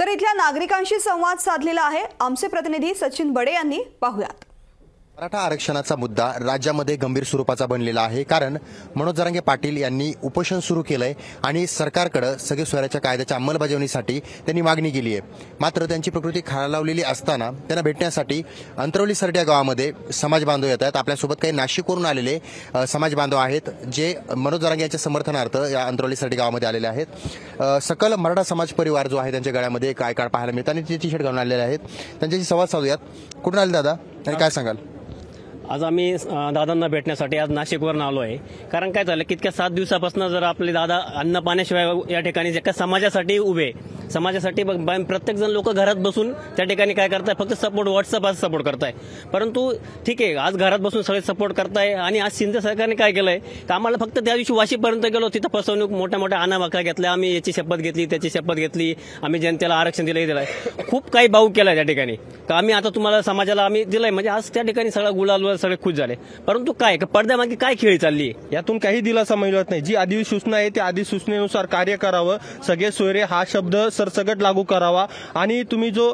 तर इथल्या नागरिकांशी संवाद साधलेला आहे आमचे प्रतिनिधी सचिन बडे यांनी. पाहूयात. मराठा आरक्षणाचा मुद्दा राज्यामध्ये गंभीर स्वरूपाचा बनलेला आहे, कारण मनोज जरांगे पाटील यांनी उपोषण सुरू केलंय आणि सरकारकडे सगळे सोयऱ्याच्या कायद्याच्या अंमलबजावणीसाठी त्यांनी मागणी केली आहे. मात्र त्यांची प्रकृती खालावलेली असताना त्यांना भेटण्यासाठी अंतरवली सरड्या गावामध्ये समाज बांधव येत आहेत. आपल्यासोबत काही नाशिकवरून आलेले समाज बांधव आहेत जे मनोज जरांगे यांच्या समर्थनार्थ या अंतरवली सरडी गावामध्ये आलेले आहेत. सकल मराठा समाज परिवार जो आहे त्यांच्या गळ्यामध्ये काय काळ पाहायला मिळतं आणि ते टी शर्ट घालून आलेले आहेत. त्यांच्याशी संवाद साधूयात. कुठून आले दादा आणि काय सांगाल? आज आम्ही दादांना भेटण्यासाठी आज नाशिकवरून आलो आहे. कारण काय झालं की इतक्या 7 दिवसापासून जर आपले दादा अन्न पाण्याशिवाय या ठिकाणी एका समाजासाठी उभे, समाजासाठी प्रत्येक जण लोक घरात बसून त्या ठिकाणी काय करताय, फक्त सपोर्ट व्हॉट्सअप सपोर्ट करताय. परंतु ठीक आहे, आज घरात बसून सगळे सपोर्ट करताय. आणि आज शिंदे सरकारने काय केलंय की आम्हाला फक्त त्या दिवशी वाशीपर्यंत गेलो, तिथं फसवणूक मोठ्या मोठ्या आणावाका घेतल्या. आम्ही याची शपथ घेतली, त्याची शपथ घेतली, आम्ही जनतेला आरक्षण दिलंय, खूप काही भाऊ केलाय त्या ठिकाणी. तर आम्ही आता तुम्हाला समाजाला आम्ही दिलंय, म्हणजे आज त्या ठिकाणी सगळा गुलाल सगळे खुश झाले. परंतु काय पडद्यामागे काय खेळी चालली आहे यातून काही दिलासा मिळत नाही. जी अधिसूचना आहे त्या अधिसूचनेनुसार कार्य करावं, सगळे सोयरे हा शब्द सरसकट लागू करावा. आणि तुम्ही जो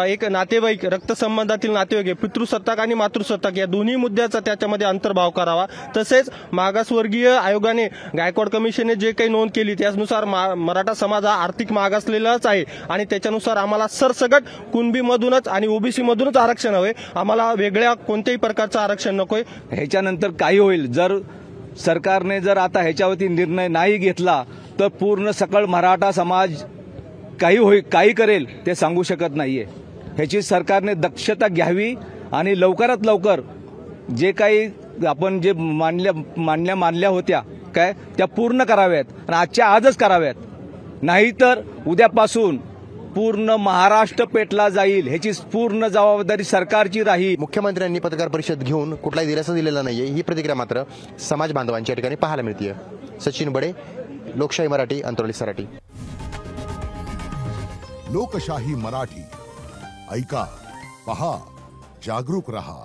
एक नातेवाईक, रक्तसंबंधातील नातेवाईक, पितृसत्ताक आणि मातृसत्ताक या दोन्ही मुद्द्याचा त्याच्यामध्ये अंतर्भाव करावा. तसेच मागासवर्गीय आयोगाने, गायकवाड कमिशनने जे काही नोंद केली त्यानुसार मराठा समाज हा आर्थिक मागासलेलाच आहे आणि त्याच्यानुसार आम्हाला सरसकट कुणबीमधूनच आणि ओबीसी मधूनच आरक्षण हवे. आम्हाला वेगळ्या कोणत्याही प्रकारचं आरक्षण नकोय. ह्याच्यानंतर काही होईल, जर सरकारने जर आता ह्याच्यावरती निर्णय नाही घेतला तर पूर्ण सकल मराठा समाज काही करेल ते सांगू शकत नाहीये. ह्याची सरकारने दक्षता घ्यावी आणि लवकरात लवकर जे काही आपण जे मानल्या होत्या काय त्या पूर्ण कराव्यात आणि आजच्या आजच कराव्यात. नाहीतर उद्यापासून पूर्ण महाराष्ट्र पेटला जाईल. ह्याची पूर्ण जबाबदारी सरकारची राहील. मुख्यमंत्र्यांनी पत्रकार परिषद घेऊन कुठलाही दिलासा दिलेला नाहीये, ही प्रतिक्रिया मात्र समाज बांधवांच्या ठिकाणी पाहायला मिळते. सचिन बडे, लोकशाही मराठी, अंतरवली सराटी. लोकशाही मराठी, ऐका, पहा, जागरूक रहा.